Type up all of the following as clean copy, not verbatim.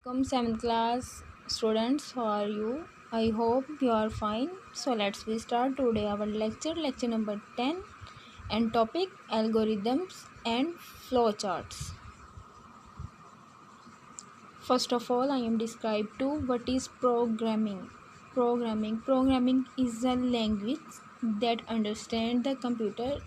Welcome 7th class students. How are you? I hope you are fine. So let's we start today our lecture number 10, and topic algorithms and flowcharts. First of all, I am described to what is programming. Programming is a language that understands the computer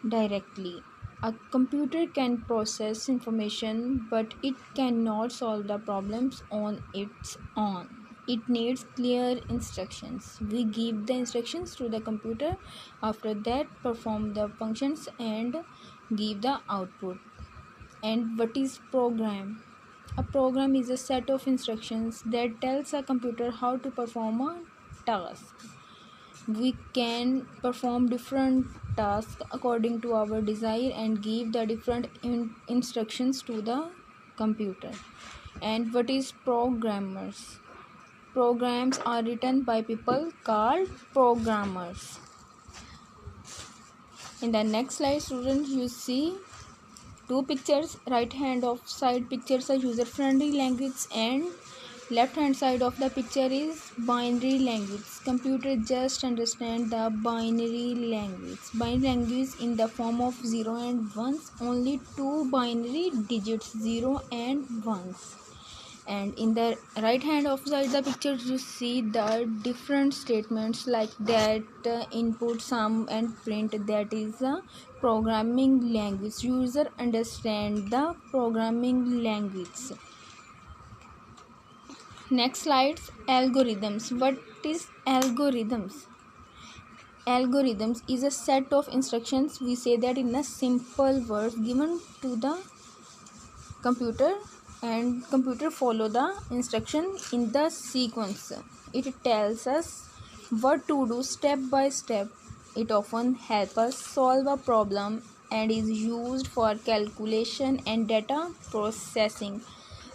directly. A computer can process information, but it cannot solve the problems on its own. It needs clear instructions. We give the instructions to the computer, after that perform the functions and give the output. And what is program? A program is a set of instructions that tells a computer how to perform a task. We can perform different tasks according to our desire and give the different instructions to the computer. And what is programmers? Programs are written by people called programmers. In the next slide, students, you see two pictures. Right hand of side pictures are user friendly language, and left hand side of the picture is binary language. Computer just understand the binary language in the form of 0 and 1s, only two binary digits, 0 and 1s. And in the right hand of side the picture, you see the different statements like that, input, sum and print. That is a programming language. User understand the programming language. Next slide, algorithms. What is algorithms? Algorithms is a set of instructions, we say that in a simple words, given to the computer, and computer follow the instruction in the sequence. It tells us what to do step by step. It often helps us solve a problem and is used for calculation and data processing.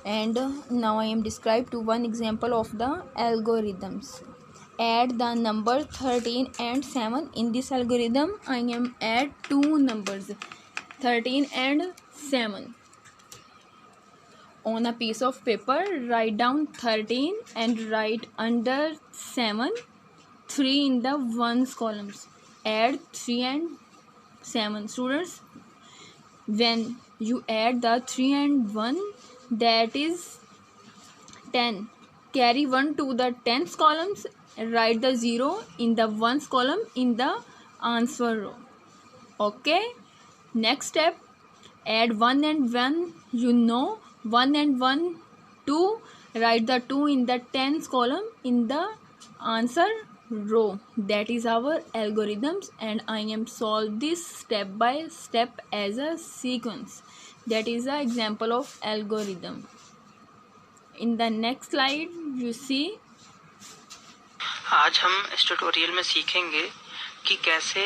And now I am described to one example of the algorithms. Add the number 13 and 7. In this algorithm I am add two numbers, 13 and 7. On a piece of paper, write down 13 and write under 7 3 in the ones columns. Add 3 and 7. Students, when you add the 3 and 1, that is 10. Carry 1 to the tens columns and write the 0 in the ones column in the answer row. Okay. Next step, add 1 and 1. 1 and 1, 2. Write the 2 in the tens column in the answer row. That is our algorithms, and I am solve this step by step as a sequence. That is an example of algorithm. In the next slide you see, आज हम इस tutorial में सीखेंगे कि कैसे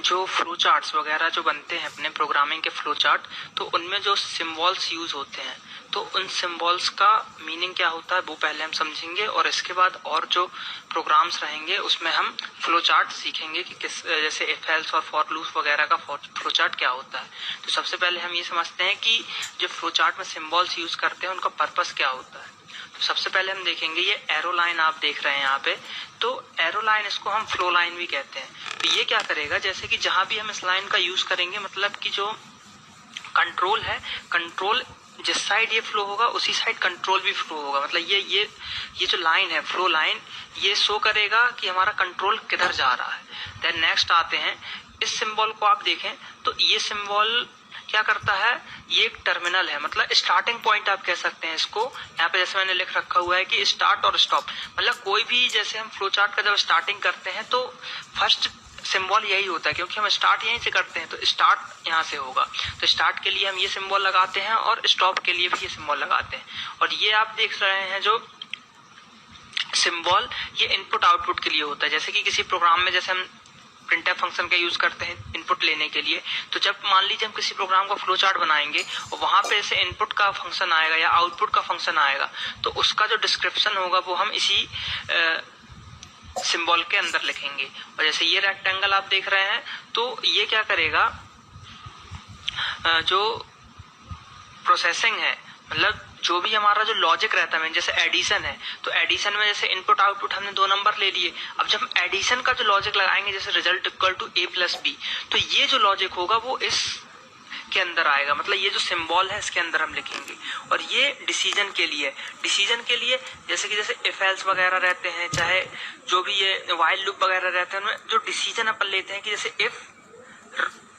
जो flow charts वगैरह जो बनते हैं अपने प्रोग्रामिंग के फ्लो चार्ट, तो उनमें जो सिंबल्स यूज होते हैं, तो उन सिंबल्स का मीनिंग क्या होता है वो पहले हम समझेंगे, और इसके बाद और जो प्रोग्राम्स रहेंगे उसमें हम फ्लो चार्ट सीखेंगे कि किस, जैसे इफ एल्स और फॉर लूप वगैरह का फ्लो चार्ट क्या होता है। तो सबसे पहले हम ये समझते हैं कि जो फ्लो चार्ट में सिंबल्स यूज करते हैं उनका पर्पस क्या होता है। तो सबसे पहले हम देखेंगे ये एरो लाइन आप देख रहे हैं यहाँ पे, तो एरो लाइन इसको हम फ्लो लाइन भी कहते हैं। तो ये क्या करेगा, जैसे कि जहां भी हम इस लाइन का यूज करेंगे, मतलब कि जो कंट्रोल है, कंट्रोल जिस साइड ये फ्लो होगा उसी साइड कंट्रोल भी फ्लो होगा। मतलब ये जो लाइन है फ्लो लाइन, ये शो करेगा कि हमारा कंट्रोल किधर जा रहा है। देन नेक्स्ट आते हैं, इस सिंबल को आप देखें तो ये सिंबल क्या करता है, ये एक टर्मिनल है, मतलब स्टार्टिंग पॉइंट आप कह सकते हैं इसको। यहाँ पे जैसे मैंने लिख रखा हुआ है कि स्टार्ट और स्टॉप, मतलब कोई भी जैसे हम फ्लो चार्ट का जब स्टार्टिंग करते हैं तो फर्स्ट सिंबल यही होता है, क्योंकि हम स्टार्ट यहीं से करते हैं तो स्टार्ट यहाँ से होगा। तो स्टार्ट के लिए हम ये सिंबल लगाते हैं और स्टॉप के लिए भी ये सिंबल लगाते हैं। और ये आप देख रहे हैं जो सिंबल, ये इनपुट आउटपुट के लिए होता है। जैसे कि किसी प्रोग्राम में जैसे हम प्रिंटफ फंक्शन का यूज करते हैं इनपुट लेने के लिए, तो जब मान लीजिए हम किसी प्रोग्राम का फ्लो चार्ट बनाएंगे और वहां पे से इनपुट का फंक्शन आएगा या आउटपुट का फंक्शन आएगा, तो उसका जो डिस्क्रिप्शन होगा वो हम इसी सिंबल के अंदर लिखेंगे। और जैसे ये रेक्टेंगल आप देख रहे हैं, तो ये क्या करेगा, जो प्रोसेसिंग है, मतलब जो भी हमारा जो लॉजिक रहता है, जैसे एडिशन है तो एडिशन में जैसे इनपुट आउटपुट हमने 2 नंबर ले लिए। अब जब हम एडिशन का जो लॉजिक लगाएंगे जैसे result equal to a plus B, तो ये जो लॉजिक होगा वो इस के अंदर आएगा, मतलब ये जो सिंबल है इसके अंदर हम लिखेंगे। और ये डिसीजन के लिए, डिसीजन के लिए जैसे कि जैसे इफ एल्स वगैरह रहते हैं, चाहे जो भी ये व्हाइल लूप वगैरह रहते हैं, उनमें जो डिसीजन अपन लेते हैं कि जैसे इफ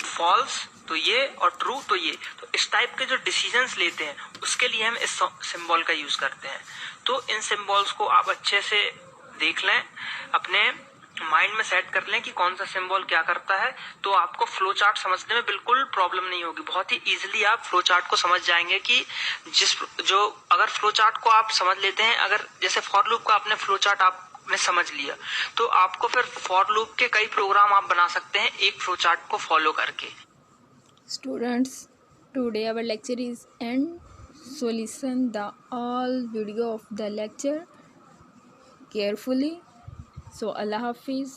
फॉल्स तो ये और ट्रू तो ये, तो इस टाइप के जो डिसीजंस लेते हैं उसके लिए हम इस सिंबल का यूज करते हैं। तो इन सिंबल्स को आप अच्छे से देख लें, अपने माइंड में सेट कर लें कि कौन सा सिंबल क्या करता है, तो आपको फ्लो चार्ट समझने में बिल्कुल प्रॉब्लम नहीं होगी। बहुत ही इजीली आप फ्लो चार्ट को समझ जाएंगे कि अगर फ्लो चार्ट को आप समझ लेते हैं, अगर जैसे फॉर लूप का आपने फ्लो चार्ट आपने समझ लिया, तो आपको फिर फॉर लूप के कई प्रोग्राम आप बना सकते हैं एक फ्लो चार्ट को फॉलो करके। Students, today our lecture is end. So listen the all video of the lecture carefully. So Allah Hafiz.